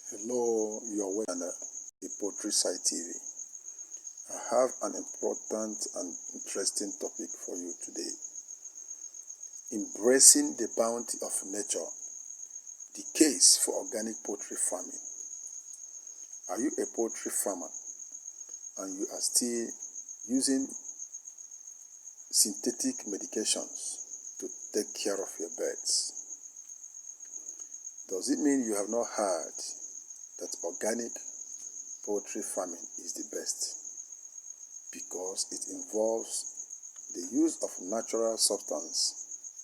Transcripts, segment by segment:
Hello, you are welcome on the Poultry Site TV. I have an important and interesting topic for you today. Embracing the bounty of nature, the case for organic poultry farming. Are you a poultry farmer and you are still using synthetic medications to take care of your birds? Does it mean you have not heard that organic poultry farming is the best? Because it involves the use of natural substance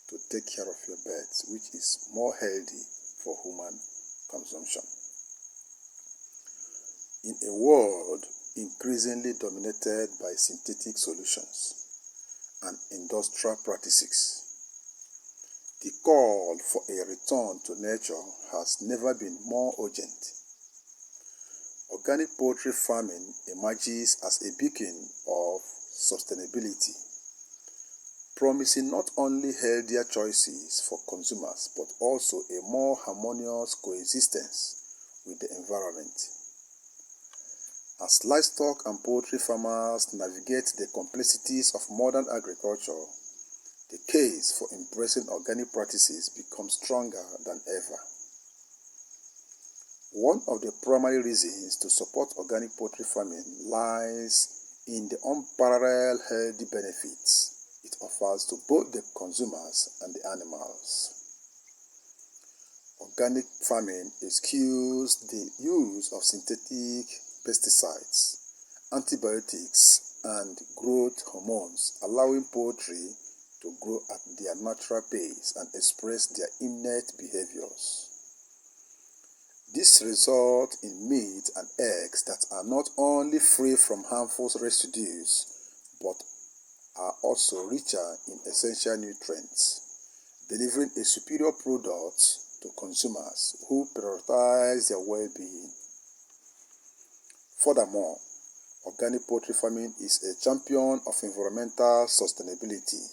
to take care of your birds, which is more healthy for human consumption. In a world increasingly dominated by synthetic solutions and industrial practices, the call for a return to nature has never been more urgent. Organic poultry farming emerges as a beacon of sustainability, promising not only healthier choices for consumers but also a more harmonious coexistence with the environment. As livestock and poultry farmers navigate the complexities of modern agriculture, the case for embracing organic practices becomes stronger than ever. One of the primary reasons to support organic poultry farming lies in the unparalleled healthy benefits it offers to both the consumers and the animals. Organic farming eschews the use of synthetic pesticides, antibiotics, and growth hormones, allowing poultry to grow at their natural pace and express their innate behaviors. This results in meat and eggs that are not only free from harmful residues but are also richer in essential nutrients, delivering a superior product to consumers who prioritize their well-being. Furthermore, organic poultry farming is a champion of environmental sustainability.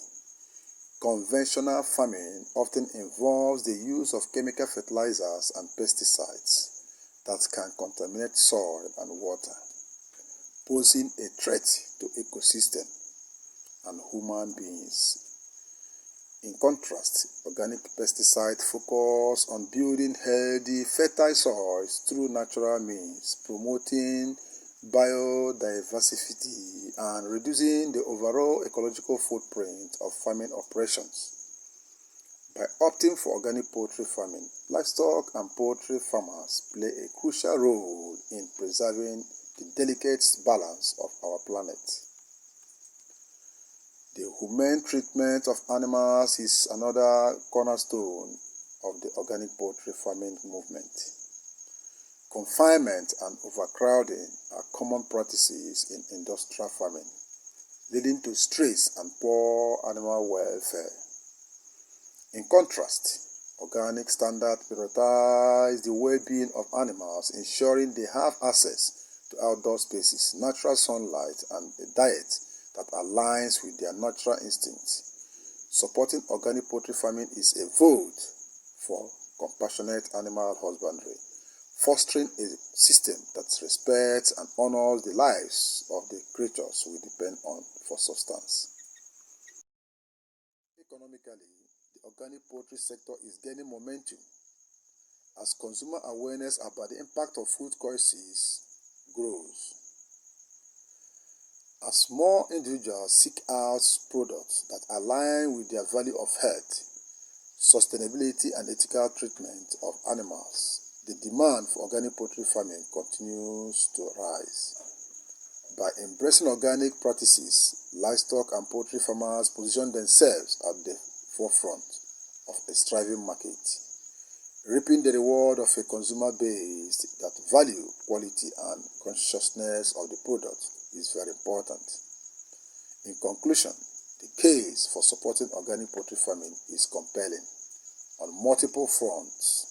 Conventional farming often involves the use of chemical fertilizers and pesticides that can contaminate soil and water, posing a threat to ecosystem and human beings. In contrast, organic pesticides focus on building healthy, fertile soils through natural means, promoting biodiversity and reducing the overall ecological footprint of farming operations. By opting for organic poultry farming, livestock and poultry farmers play a crucial role in preserving the delicate balance of our planet. The humane treatment of animals is another cornerstone of the organic poultry farming movement. Confinement and overcrowding are common practices in industrial farming, leading to stress and poor animal welfare. In contrast, organic standards prioritize the well-being of animals, ensuring they have access to outdoor spaces, natural sunlight, and a diet that aligns with their natural instincts. Supporting organic poultry farming is a vote for compassionate animal husbandry, fostering a system that respects and honors the lives of the creatures we depend on for sustenance. Economically, the organic poultry sector is gaining momentum as consumer awareness about the impact of food choices grows. As more individuals seek out products that align with their value of health, sustainability, and ethical treatment of animals, the demand for organic poultry farming continues to rise. By embracing organic practices, livestock and poultry farmers position themselves at the forefront of a thriving market, reaping the reward of a consumer base that value quality and consciousness of the product is very important. In conclusion, the case for supporting organic poultry farming is compelling on multiple fronts,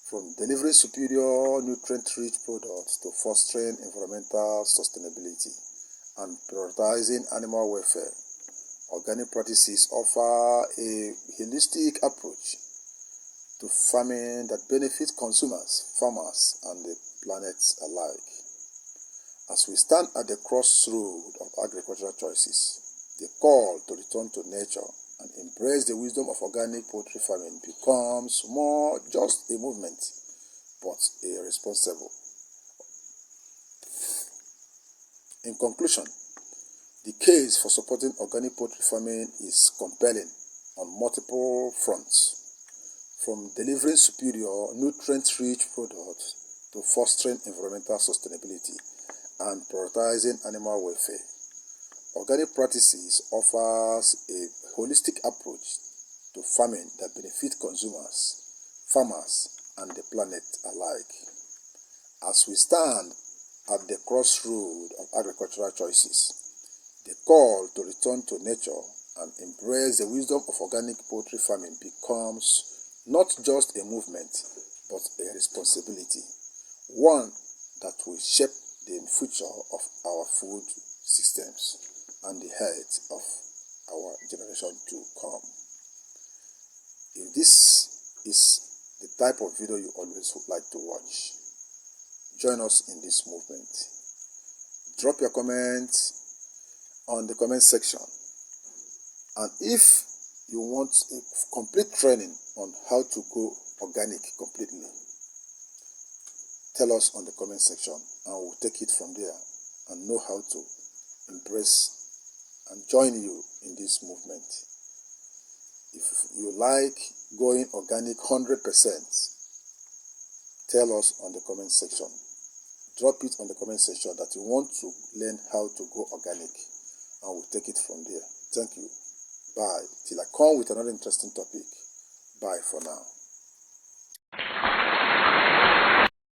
from delivering superior nutrient-rich products to fostering environmental sustainability and prioritizing animal welfare. Organic practices offer a holistic approach to farming that benefits consumers, farmers, and the planet alike. As we stand at the crossroad of agricultural choices, the call to return to nature and embrace the wisdom of organic poultry farming becomes more just a movement, but a responsible. In conclusion, the case for supporting organic poultry farming is compelling on multiple fronts, from delivering superior, nutrient-rich products to fostering environmental sustainability and prioritizing animal welfare. Organic practices offers a holistic approach to farming that benefits consumers, farmers, and the planet alike. As we stand at the crossroad of agricultural choices, the call to return to nature and embrace the wisdom of organic poultry farming becomes not just a movement, but a responsibility, one that will shape the future of our food systems and the health of our generation to come. If this is the type of video you always would like to watch, join us in this movement. Drop your comments on the comment section, and if you want a complete training on how to go organic completely, tell us on the comment section and we'll take it from there and know how to embrace and join you in this movement. If you like going organic 100%, tell us on the comment section. Drop it on the comment section that you want to learn how to go organic, and we'll take it from there. Thank you. Bye. Till I come with another interesting topic. Bye for now.